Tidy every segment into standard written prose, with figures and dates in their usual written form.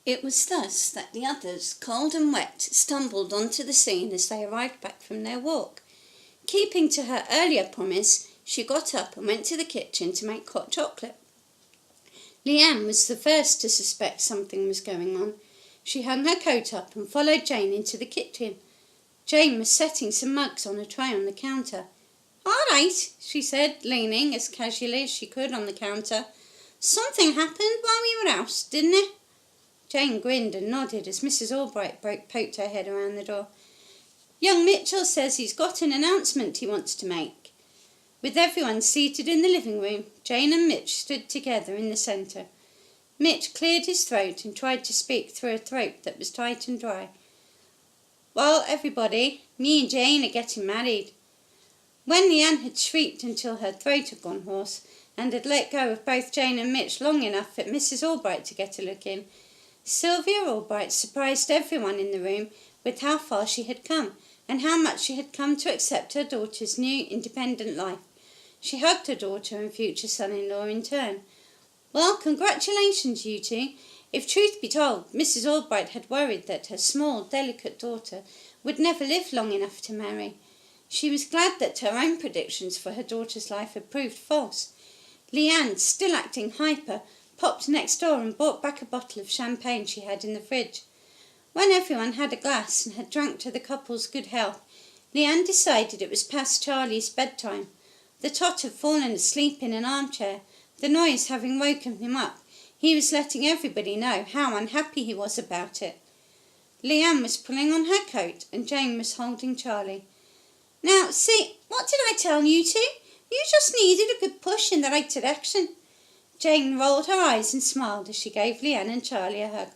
It was thus that the others, cold and wet, stumbled onto the scene as they arrived back from their walk. Keeping to her earlier promise, she got up and went to the kitchen to make hot chocolate. Leanne was the first to suspect something was going on. She hung her coat up and followed Jane into the kitchen. Jane was setting some mugs on a tray on the counter. "All right," she said, leaning as casually as she could on the counter. "Something happened while we were out, didn't it?" Jane grinned and nodded as Mrs. Albright poked her head around the door. "Young Mitchell says he's got an announcement he wants to make." With everyone seated in the living room, Jane and Mitch stood together in the centre. Mitch cleared his throat and tried to speak through a throat that was tight and dry. "Well, everybody, me and Jane are getting married." When Leanne had shrieked until her throat had gone hoarse and had let go of both Jane and Mitch long enough for Mrs. Albright to get a look in, Sylvia Albright surprised everyone in the room with how far she had come and how much she had come to accept her daughter's new independent life. She hugged her daughter and future son-in-law in turn. "Well, congratulations, you two." If truth be told, Mrs. Albright had worried that her small, delicate daughter would never live long enough to marry. She was glad that her own predictions for her daughter's life had proved false. Leanne, still acting hyper, popped next door and brought back a bottle of champagne she had in the fridge. When everyone had a glass and had drunk to the couple's good health, Leanne decided it was past Charlie's bedtime. The tot had fallen asleep in an armchair, the noise having woken him up. He was letting everybody know how unhappy he was about it. Leanne was pulling on her coat and Jane was holding Charlie. "Now, see, what did I tell you two? You just needed a good push in the right direction." Jane rolled her eyes and smiled as she gave Leanne and Charlie a hug.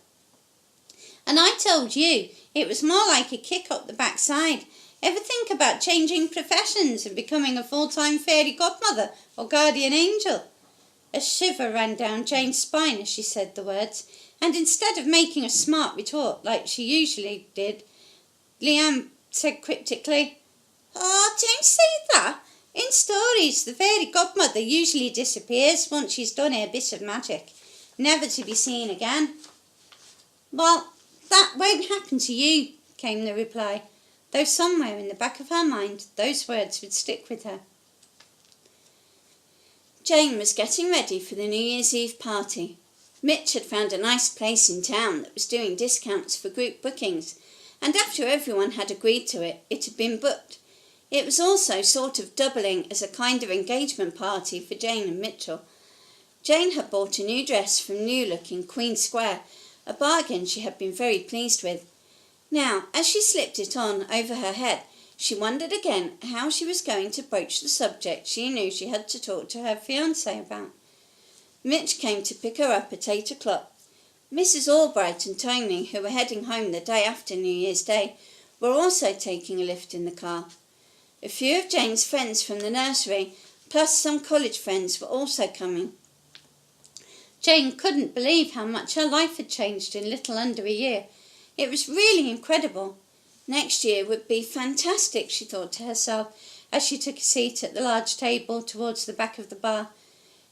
"And I told you it was more like a kick up the backside. Ever think about changing professions and becoming a full-time fairy godmother or guardian angel?" A shiver ran down Jane's spine as she said the words, and instead of making a smart retort like she usually did, Leanne said cryptically, "Oh, don't say that. In stories, the fairy godmother usually disappears once she's done her bit of magic, never to be seen again." "Well, that won't happen to you," came the reply, though somewhere in the back of her mind those words would stick with her. Jane was getting ready for the New Year's Eve party. Mitch had found a nice place in town that was doing discounts for group bookings, and after everyone had agreed to it, it had been booked. It was also sort of doubling as a kind of engagement party for Jane and Mitchell. Jane had bought a new dress from New Look in Queen Square, a bargain she had been very pleased with. Now, as she slipped it on over her head, she wondered again how she was going to broach the subject she knew she had to talk to her fiancé about. Mitch came to pick her up at 8 o'clock. Mrs. Albright and Tony, who were heading home the day after New Year's Day, were also taking a lift in the car. A few of Jane's friends from the nursery, plus some college friends, were also coming. Jane couldn't believe how much her life had changed in little under a year. It was really incredible. Next year would be fantastic, she thought to herself, as she took a seat at the large table towards the back of the bar.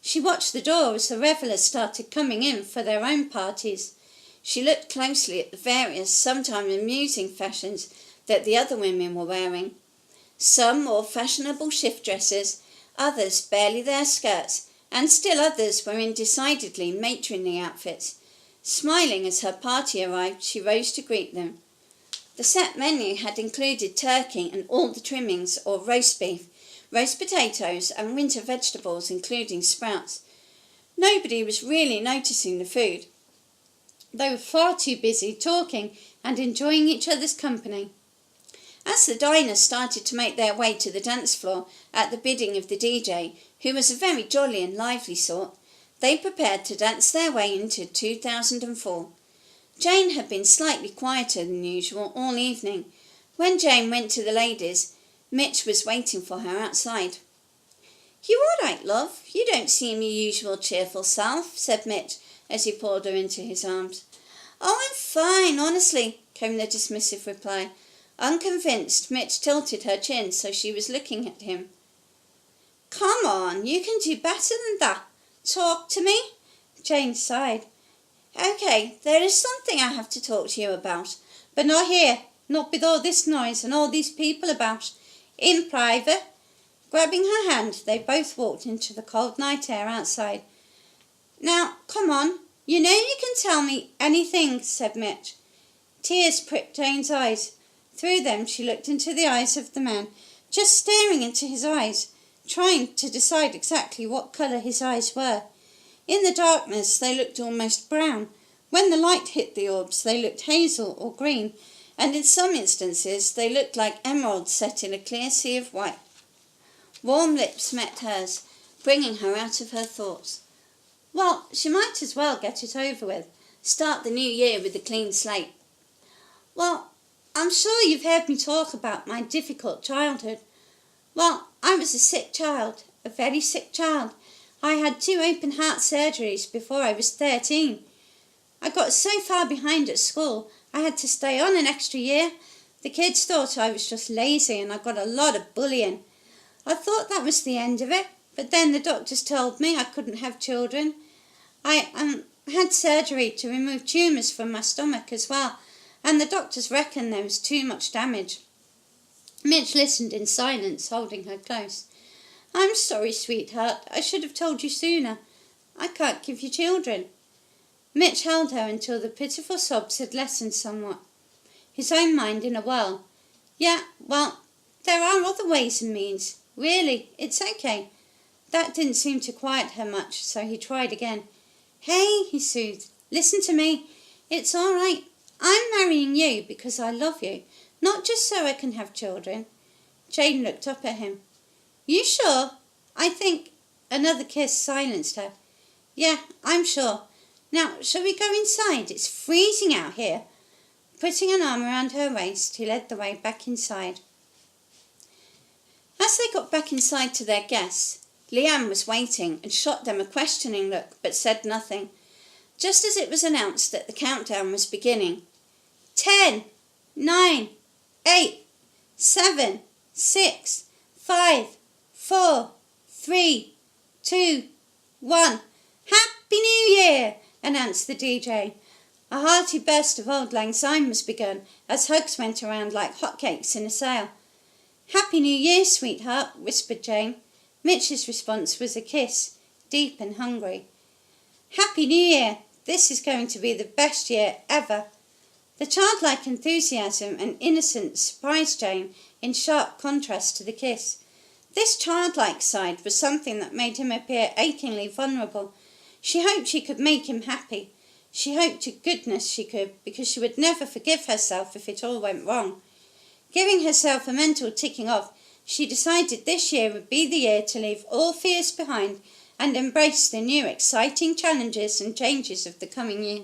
She watched the door as the revellers started coming in for their own parties. She looked closely at the various, sometimes amusing fashions that the other women were wearing. Some wore fashionable shift dresses, others barely their skirts, and still others were in decidedly matronly outfits. Smiling as her party arrived, she rose to greet them. The set menu had included turkey and all the trimmings, or roast beef, roast potatoes and winter vegetables, including sprouts. Nobody was really noticing the food. They were far too busy talking and enjoying each other's company. As the diners started to make their way to the dance floor at the bidding of the DJ, who was a very jolly and lively sort, they prepared to dance their way into 2004. Jane had been slightly quieter than usual all evening. When Jane went to the ladies, Mitch was waiting for her outside. "You all right, love? You don't seem your usual cheerful self," said Mitch as he pulled her into his arms. "Oh, I'm fine, honestly," came the dismissive reply. Unconvinced, Mitch tilted her chin so she was looking at him. "Come on, you can do better than that. Talk to me." Jane sighed. Okay, there is something I have to talk to you about, but not here, not with all this noise and all these people about. In private." Grabbing her hand, they both walked into the cold night air outside. "Now, come on, you know you can tell me anything," said Mitch. Tears pricked Jane's eyes. Through them she looked into the eyes of the man, just staring into his eyes, trying to decide exactly what colour his eyes were. In the darkness they looked almost brown. When the light hit the orbs they looked hazel or green, and in some instances they looked like emeralds set in a clear sea of white. Warm lips met hers, bringing her out of her thoughts. Well, she might as well get it over with, start the new year with a clean slate. "Well, I'm sure you've heard me talk about my difficult childhood. Well, I was a sick child, a very sick child. I had 2 open-heart surgeries before I was 13. I got so far behind at school, I had to stay on an extra year. The kids thought I was just lazy and I got a lot of bullying. I thought that was the end of it, but then the doctors told me I couldn't have children. I had surgery to remove tumours from my stomach as well, and the doctors reckoned there was too much damage." Mitch listened in silence, holding her close. "I'm sorry, sweetheart. I should have told you sooner. I can't give you children." Mitch held her until the pitiful sobs had lessened somewhat, his own mind in a whirl. "Yeah, well, there are other ways and means. Really, it's okay." That didn't seem to quiet her much, so he tried again. "Hey," he soothed, "listen to me. It's all right. I'm marrying you because I love you, not just so I can have children." Jane looked up at him. "You sure? I think—" Another kiss silenced her. "Yeah, I'm sure. Now, shall we go inside? It's freezing out here." Putting an arm around her waist, he led the way back inside. As they got back inside to their guests, Leanne was waiting and shot them a questioning look, but said nothing. Just as it was announced that the countdown was beginning. 10, 9, 8, 7, 6, 5, 4, 3, 2, 1. "Happy New Year!" announced the DJ. A hearty burst of Auld Lang Syne was begun as hugs went around like hotcakes in a sale. "Happy New Year, sweetheart," whispered Jane. Mitch's response was a kiss, deep and hungry. "Happy New Year! This is going to be the best year ever." The childlike enthusiasm and innocence surprised Jane in sharp contrast to the kiss. This childlike side was something that made him appear achingly vulnerable. She hoped she could make him happy. She hoped to goodness she could, because she would never forgive herself if it all went wrong. Giving herself a mental ticking off, she decided this year would be the year to leave all fears behind and embrace the new exciting challenges and changes of the coming year.